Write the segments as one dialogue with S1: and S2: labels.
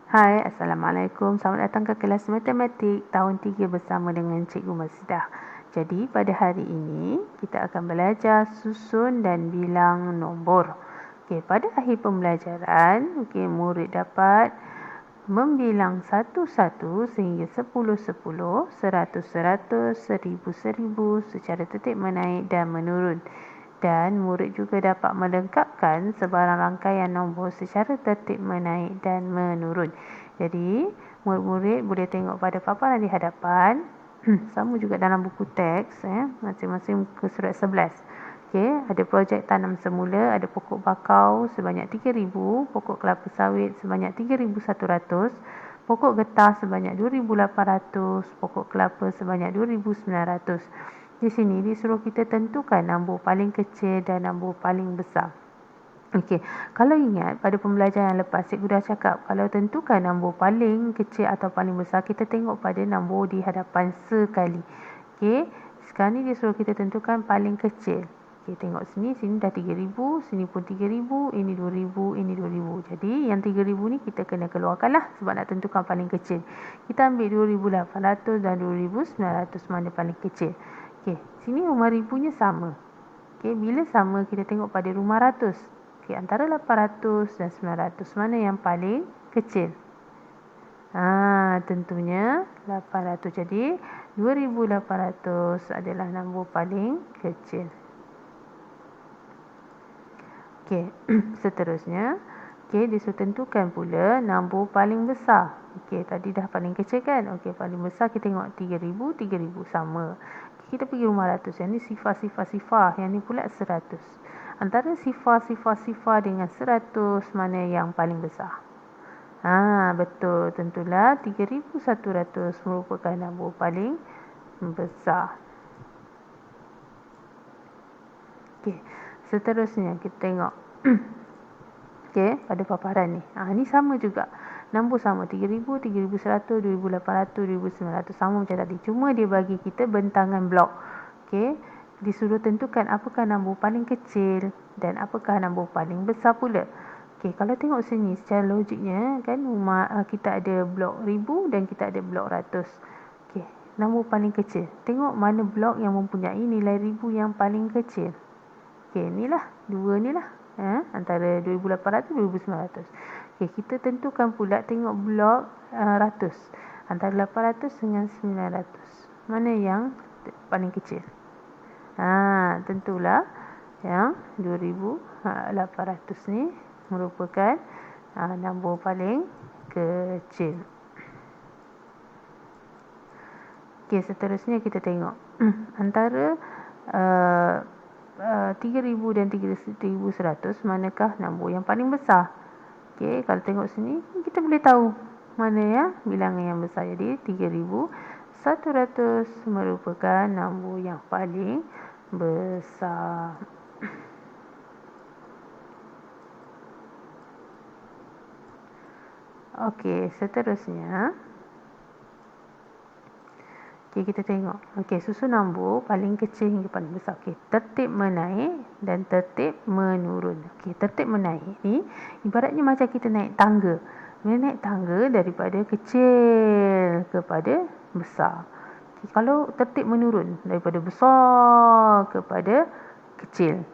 S1: Hai, Assalamualaikum. Selamat datang ke kelas matematik tahun 3 bersama dengan Cikgu Masdah. Jadi, pada hari ini, kita akan belajar susun dan bilang nombor. Pada akhir pembelajaran, murid dapat membilang satu-satu sehingga 10-10, 100-100, 1000-1000 secara tertib menaik dan menurun. Dan murid juga dapat melengkapkan sebarang rangkaian nombor secara tertib menaik dan menurun. Jadi, murid-murid boleh tengok pada paparan di hadapan. Sama juga dalam buku teks, masing-masing muka surat 11. Ada projek tanam semula, ada pokok bakau sebanyak 3,000, pokok kelapa sawit sebanyak 3,100, pokok getah sebanyak 2,800, pokok kelapa sebanyak 2,900. Di sini disuruh kita tentukan nombor paling kecil dan nombor paling besar. Kalau ingat pada pembelajaran yang lepas cikgu dah cakap kalau tentukan nombor paling kecil atau paling besar, kita tengok pada nombor di hadapan sekali. Sekarang ni dia suruh kita tentukan paling kecil. Tengok sini dah 3,000, sini pun 3,000, ini 2,000, ini 2,000. Jadi yang 3,000 ni kita kena keluarkan lah sebab nak tentukan paling kecil. Kita ambil 2,800 dan 2,900, mana paling kecil. Sini rumah ribunya sama. Bila sama, kita tengok pada rumah ratus. Antara 800 dan 900, mana yang paling kecil? Tentunya 800. Jadi 2,800 adalah nombor paling kecil. Seterusnya, disuruh tentukan pula nombor paling besar. Tadi dah paling kecil kan? Paling besar kita tengok 3,000, 3,000 sama. Kita pergi rumah ratus. Yang ni sifar. Yang ni pula 100. Antara sifar dengan 100, mana yang paling besar? Betul. Tentulah 3,100 merupakan nombor paling besar. Seterusnya kita tengok. Pada paparan ni. Ni sama juga. Nombor sama 3,000, 3,100, 2,800, 2,900 sama macam tadi. Cuma dia bagi kita bentangan blok. Disuruh tentukan apakah nombor paling kecil dan apakah nombor paling besar pula. Kalau tengok sini secara logiknya kan kita ada blok 1,000 dan kita ada blok ratus. Nombor paling kecil. Tengok mana blok yang mempunyai nilai 1,000 yang paling kecil. Inilah, dua ni lah. Antara 2,800 dan 2,900. Kita tentukan pula tengok blok ratus. Antara 800 dengan 900. Mana yang paling kecil? Tentulah yang 2,800 ni merupakan nombor paling kecil. Seterusnya kita tengok antara 3,000 dan 3,100, manakah nombor yang paling besar? Kalau tengok sini kita boleh tahu mana yang bilangan yang besar. Jadi 3,100 merupakan nombor yang paling besar. Seterusnya kita tengok. Susun nombor paling kecil hingga paling besar. Tertib menaik dan tertib menurun. Tertib menaik ni ibaratnya macam kita naik tangga. Naik tangga daripada kecil kepada besar. Kalau tertib menurun daripada besar kepada kecil.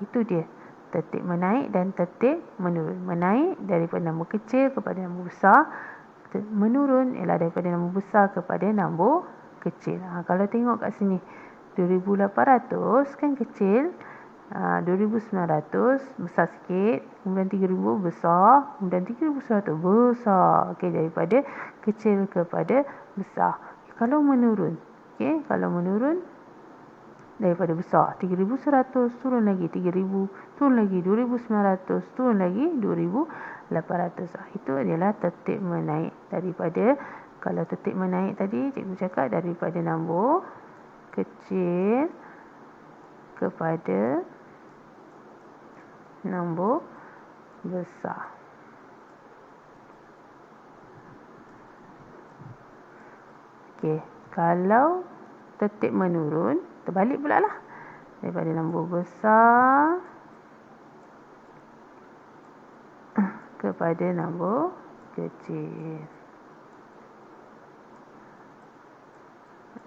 S1: Itu dia. Tertib menaik dan tertib menurun. Menaik daripada nombor kecil kepada nombor besar. Menurun ialah daripada nombor besar kepada nombor kecil. Kalau tengok kat sini 2,800 kan kecil, 2,900 besar sikit, kemudian 3,000 besar, kemudian 3,100 besar. Daripada kecil kepada besar. Kalau menurun, kalau menurun daripada besar 3,100 turun lagi 3,000, turun lagi 2,900, turun lagi 2,800. Itu adalah tertib menaik. Daripada, kalau tertib menaik tadi cikgu cakap daripada nombor kecil kepada nombor besar. Kalau tertib menurun, terbalik pula lah. Daripada nombor besar kepada nombor kecil.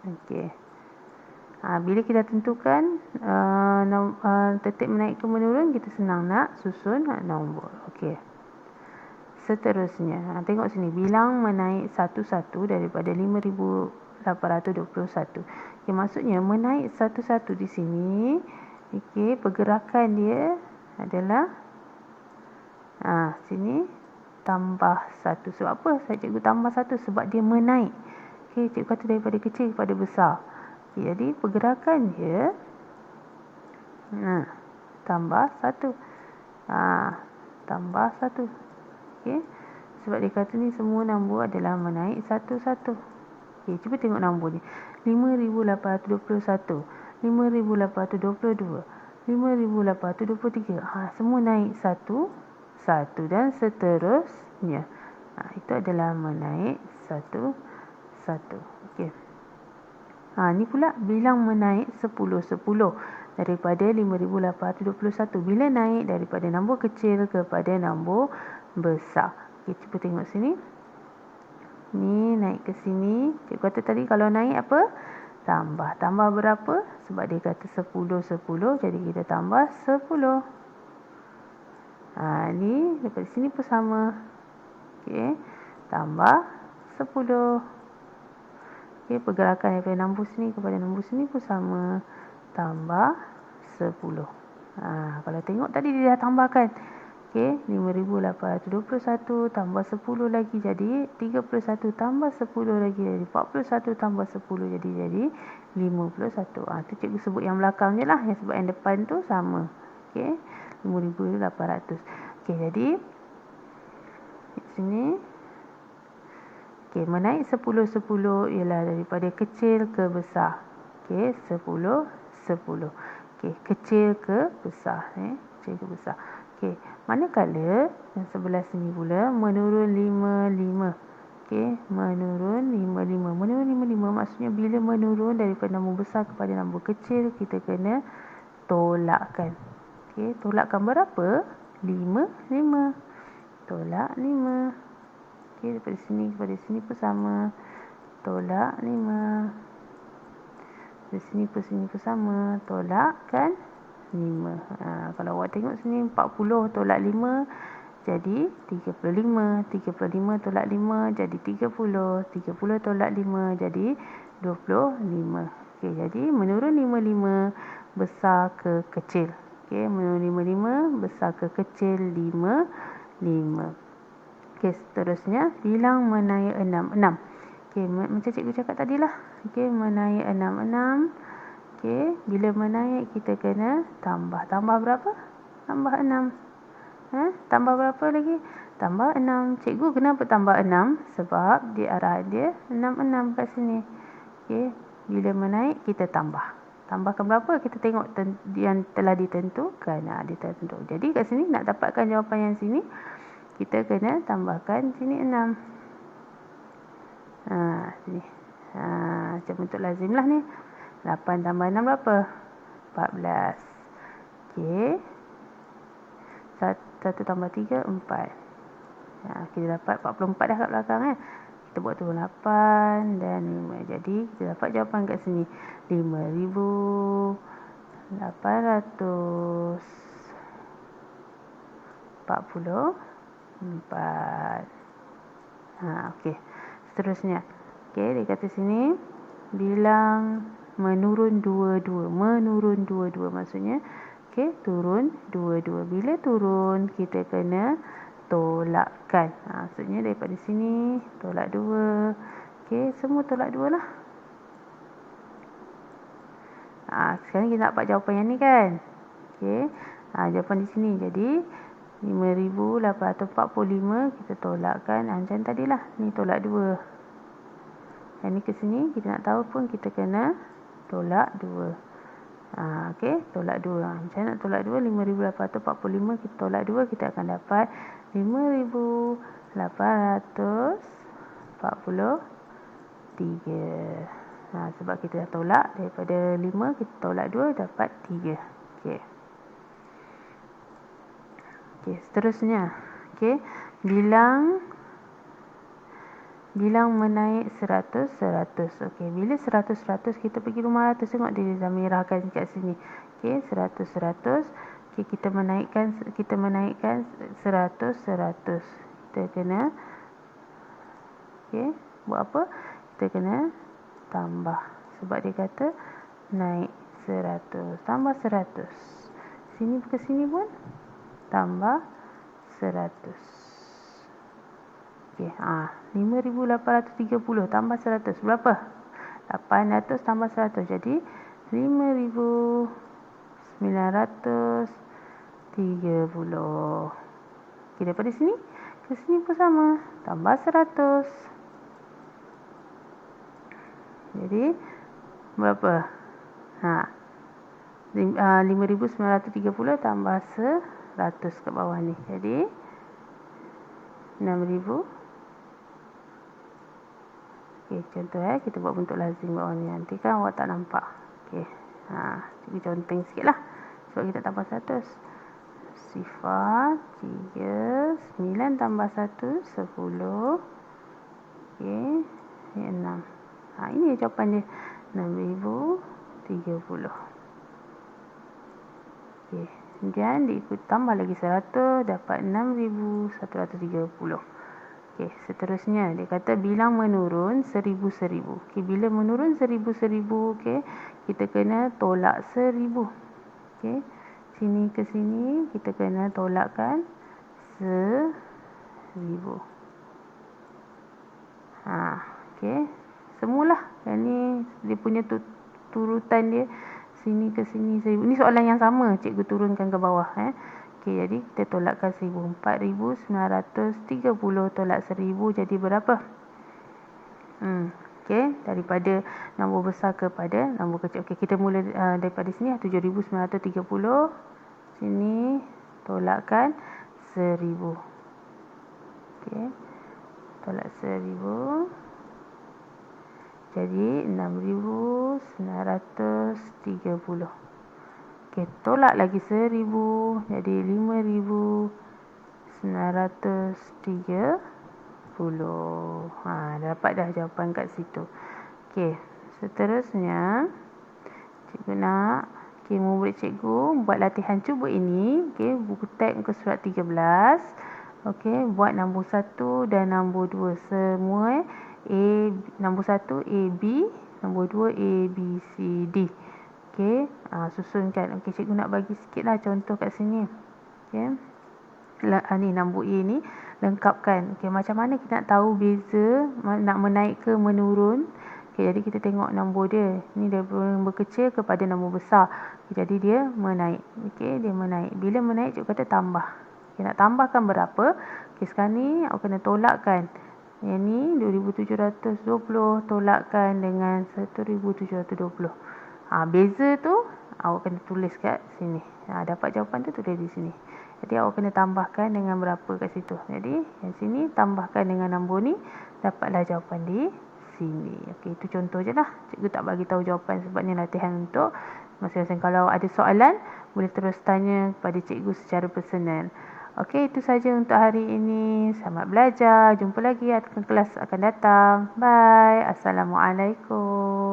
S1: Okey. Bila kita tentukan tertib menaik ke menurun, kita senang nak susun nombor. Okey. Seterusnya, tengok sini, bilang menaik satu-satu daripada 5,821. Okey, maksudnya menaik satu-satu di sini, okey, pergerakan dia adalah sini tambah satu. Sebab apa saya cikgu tambah satu? Sebab dia menaik. Okey, cikgu kata daripada kecil kepada besar. Okay, jadi pergerakan dia tambah satu. Tambah satu. Okey. Sebab dia kata ni semua nombor adalah menaik satu-satu. Okey, cuba tengok nombor ni. 5,821, 5,822, 5,823. Semua naik satu, dan seterusnya. Itu adalah menaik satu, satu. Okey. Ni pula bilang menaik 10, daripada 5,821. Bila naik daripada nombor kecil kepada nombor besar. Okay, cuba tengok sini. Ni naik ke sini. Cikgu kata tadi kalau naik apa? Tambah. Tambah berapa? Sebab dia kata 10. Jadi kita tambah 10. Ni daripada sini pun sama. Okay. Tambah 10. Okay, pergerakan daripada nombor sini kepada nombor sini pun sama. Tambah 10. Kalau tengok tadi dia dah tambahkan. Okey, 5,821 tambah 10 lagi jadi 31, tambah 10 lagi jadi 41, tambah 10 jadi 51. Tu cikgu sebut yang belakang je lah. Yang sebut yang depan tu sama. Okey, 5,800. Okey, jadi sini. Okey, menaik 10 ialah daripada kecil ke besar. Okey, 10. Okey, kecil ke besar. Kecil ke besar. Okey, manakala yang sebelah sini pula menurun 5. Okey, menurun 5. Menurun 5 maksudnya bila menurun daripada nombor besar kepada nombor kecil, kita kena tolakkan. Okey, tolakkan berapa? 5. Tolak 5. Okey, daripada sini kepada sini pun sama. Tolak 5. Dari sini pun sama. Tolakkan 5. Kalau awak tengok sini 40 tolak 5 jadi 35. 35 tolak 5 jadi 30. 30 tolak 5 jadi 25. Okey, jadi menurun 5 besar ke kecil. Okey, menurun 5 besar ke kecil 5. Okey, seterusnya bilang menaik 6. Okey, macam cikgu cakap tadilah. Okey, menaik 6. Okey, bila menaik kita kena tambah. Tambah berapa? Tambah 6. Tambah berapa lagi? Tambah 6. Cikgu kenapa tambah 6? Sebab di arah dia 6 kat sini. Okey, bila menaik kita tambah. Tambahkan berapa? Kita tengok yang telah ditentukan. Dia telah tentu. Jadi kat sini nak dapatkan jawapan yang sini, kita kena tambahkan sini 6. Sini. Macam bentuk lazim lah ni. 8 tambah 6 berapa? 14. Okey. 1 tambah 3, 4. Kita dapat 44 dah kat belakang kan. Kita buat turun 8 dan 5. Jadi kita dapat jawapan kat sini. 5,844. Okey. Seterusnya. Okey, dia kata sini bilang menurun 22. Menurun 22 maksudnya okey, turun 22. Bila turun kita kena tolakkan. Maksudnya daripada sini tolak 2. Okey, semua tolak 2 lah. Sekarang kita dapat jawapan yang ni kan. Okey. Jawapan di sini jadi 5,845 kita tolakkan macam tadilah. Ni tolak 2. Yang ni ke sini kita nak tahu pun kita kena tolak 2. Okey, tolak 2. Macam nak tolak 2? 5,845 kita tolak 2 kita akan dapat 5,843. Sebab kita dah tolak daripada 5 kita tolak 2 dapat 3. Okey. Okey, seterusnya. Okey, bilang bilang menaik 100, 100. Okey, bila 100, 100 kita pergi rumah ratus, tengok dia dah merahkan kat sini. Okey, 100, 100. Okey, kita menaikkan 100, 100. Kita kena okey, buat apa? Kita kena tambah. Sebab dia kata naik 100. Tambah 100. Sini ke sini pun tambah 100. Okey, 5,830 tambah 100 berapa? 800 tambah 100 jadi 5,930. Okey, daripada sini ke sini pun sama, tambah 100. Jadi berapa? 5,930 tambah 100 kat bawah ni. Jadi 6,000. Okey, contoh kita buat bentuk lazim bawah ni. Nanti kan awak tak nampak. Okey. Cikgu conteng sikitlah. Sebab kita tambah 100. Sifar 3, 9 tambah 1, 10. Okey, 6. Ini jawapan dia. 6,030. Okey. Kemudian diikut tambah lagi 100, dapat 6,130. Okey, seterusnya dia kata bilang menurun 1,000-1,000. Okey, bila menurun 1,000-1,000, okey, kita kena tolak 1,000. Okey, sini ke sini kita kena tolakkan 1,000. Okey, semualah. Yang ni dia punya turutan dia sini ke sini 1,000. Ini soalan yang sama cikgu turunkan ke bawah Okey, jadi kita tolakkan 1,000. 4,930 tolak 1,000 jadi berapa? Okey, daripada nombor besar kepada nombor kecil. Okey, kita mula daripada sini 7,930. Sini tolakkan 1,000. Okey, tolak 1,000. Jadi 6,930. Okey, tolak lagi 1,000. Jadi 5,930. Dapat dah jawapan kat situ. Okey, seterusnya cikgu nak murid cikgu buat latihan cuba ini. Okey, buku teks muka surat 13. Okey, buat nombor 1 dan nombor 2 semua nombor 1 A B, nombor 2 A B C D. Okey, susunkan. Okey, cikgu nak bagi sikitlah contoh kat sini. Okey. Ni nombor A ni lengkapkan. Okey, macam mana kita nak tahu beza nak menaik ke menurun? Okey, jadi kita tengok nombor dia. Ni daripada nombor kecil kepada nombor besar. Okay, jadi dia menaik. Okey, dia menaik. Bila menaik cikgu kata tambah. Okey, nak tambahkan berapa? Okey, sekarang ni awak kena tolakkan. Yang ni 2,720 tolakkan dengan 1,720. Beza tu awak kena tulis kat sini. Dapat jawapan tu tulis di sini. Jadi awak kena tambahkan dengan berapa kat situ. Jadi yang sini tambahkan dengan nombor ni, dapatlah jawapan di sini. Okey, itu contoh je lah. Cikgu tak bagi tahu jawapan sebab ni latihan untuk masing-masing. Kalau ada soalan, boleh terus tanya kepada cikgu secara personal. Okey, itu saja untuk hari ini. Selamat belajar. Jumpa lagi akan kelas akan datang. Bye. Assalamualaikum.